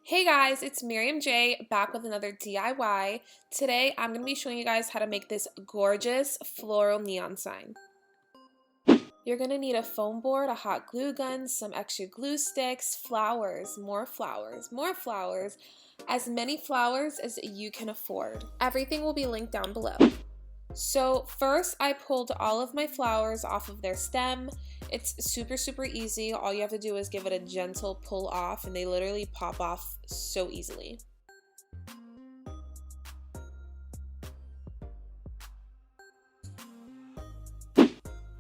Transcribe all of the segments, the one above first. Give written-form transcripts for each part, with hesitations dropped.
Hey guys, it's Miriam J back with another DIY. Today I'm going to be showing you guys how to make this gorgeous floral neon sign. You're going to need a foam board, a hot glue gun, some extra glue sticks, flowers, as many flowers as you can afford. Everything will be linked down below. So first I pulled all of my flowers off of their stem. It's super easy. All you have to do is give it a gentle pull off and they literally pop off so easily.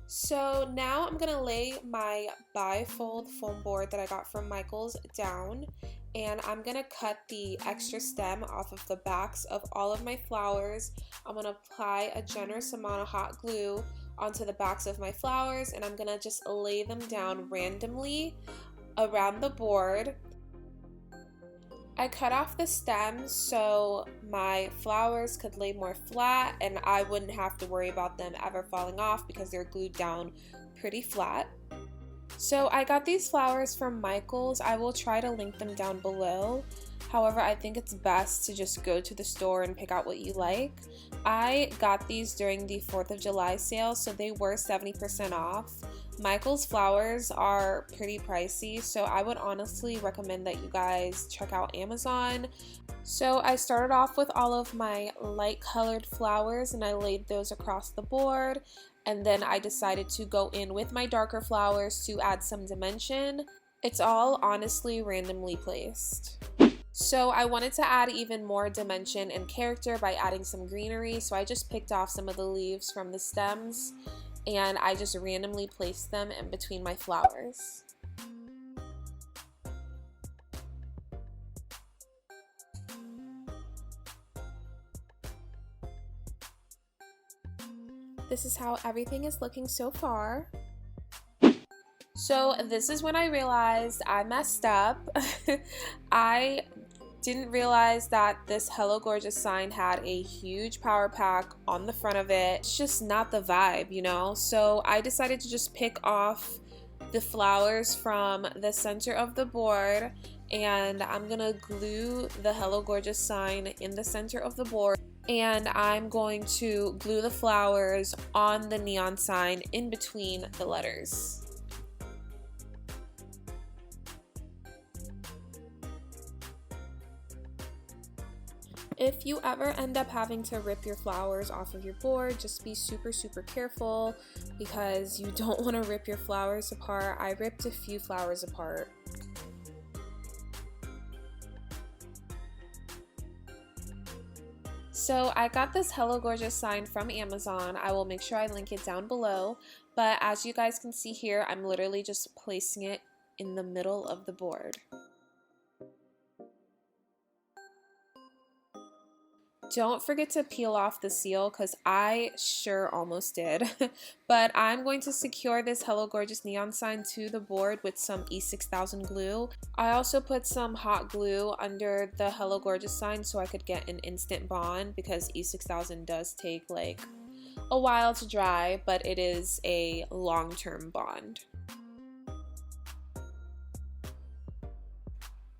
So now I'm gonna lay my bifold foam board that I got from Michael's down, and I'm gonna cut the extra stem off of the backs of all of my flowers. I'm gonna apply a generous amount of hot glue onto the backs of my flowers, and I'm gonna just lay them down randomly around the board. I cut off the stems so my flowers could lay more flat and I wouldn't have to worry about them ever falling off because they're glued down pretty flat. So I got these flowers from Michael's. I will try to link them down below. However, I think it's best to just go to the store and pick out what you like. I got these during the 4th of July sale, so they were 70% off. Michael's flowers are pretty pricey, so I would honestly recommend that you guys check out Amazon. So I started off with all of my light colored flowers and I laid those across the board, and then I decided to go in with my darker flowers to add some dimension. It's all honestly randomly placed. So I wanted to add even more dimension and character by adding some greenery, so I just picked off some of the leaves from the stems and I just randomly placed them in between my flowers. This is how everything is looking so far. So this is when I realized I messed up. I didn't realize that this Hello Gorgeous sign had a huge power pack on the front of it. It's just not the vibe, you know? So I decided to just pick off the flowers from the center of the board, and I'm gonna glue the Hello Gorgeous sign in the center of the board, and I'm going to glue the flowers on the neon sign in between the letters. If you ever end up having to rip your flowers off of your board, just be super careful because you don't want to rip your flowers apart. I ripped a few flowers apart. So I got this Hello Gorgeous sign from Amazon. I will make sure I link it down below, but as you guys can see here, I'm literally just placing it in the middle of the board. Don't forget to peel off the seal because I sure almost did. But I'm going to secure this Hello Gorgeous neon sign to the board with some E6000 glue. I also put some hot glue under the Hello Gorgeous sign so I could get an instant bond because E6000 does take like a while to dry, but it is a long-term bond.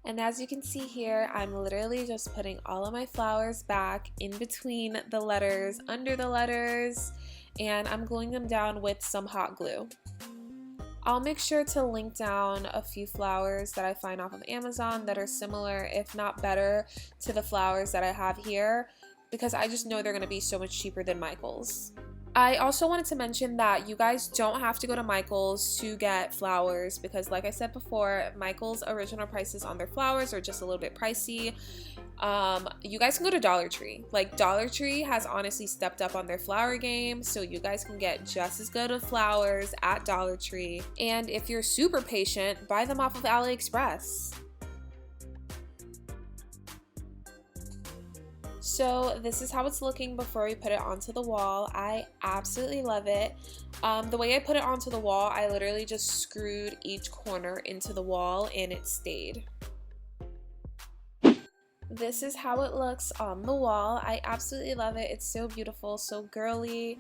And as you can see here, I'm literally just putting all of my flowers back in between the letters, under the letters, and I'm gluing them down with some hot glue. I'll make sure to link down a few flowers that I find off of Amazon that are similar, if not better, to the flowers that I have here, because I just know they're going to be so much cheaper than Michael's. I also wanted to mention that you guys don't have to go to Michael's to get flowers because, like I said before, Michael's original prices on their flowers are just a little bit pricey. You guys can go to Dollar Tree. Like, Dollar Tree has honestly stepped up on their flower game, so you guys can get just as good of flowers at Dollar Tree. And if you're super patient, buy them off of AliExpress. So this is how it's looking before we put it onto the wall. I absolutely love it. The way I put it onto the wall, I literally just screwed each corner into the wall and it stayed. this is how it looks on the wall. I absolutely love it. It's so beautiful, so girly.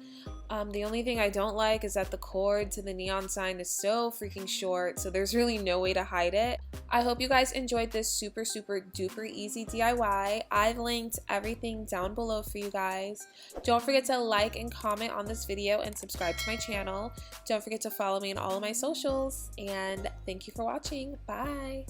The only thing I don't like is that the cord to the neon sign is so freaking short, so there's really no way to hide it. I hope you guys enjoyed this super duper easy DIY. I've linked everything down below for you guys. Don't forget to like and comment on this video and subscribe to my channel. Don't forget to follow me on all of my socials, and thank you for watching. Bye!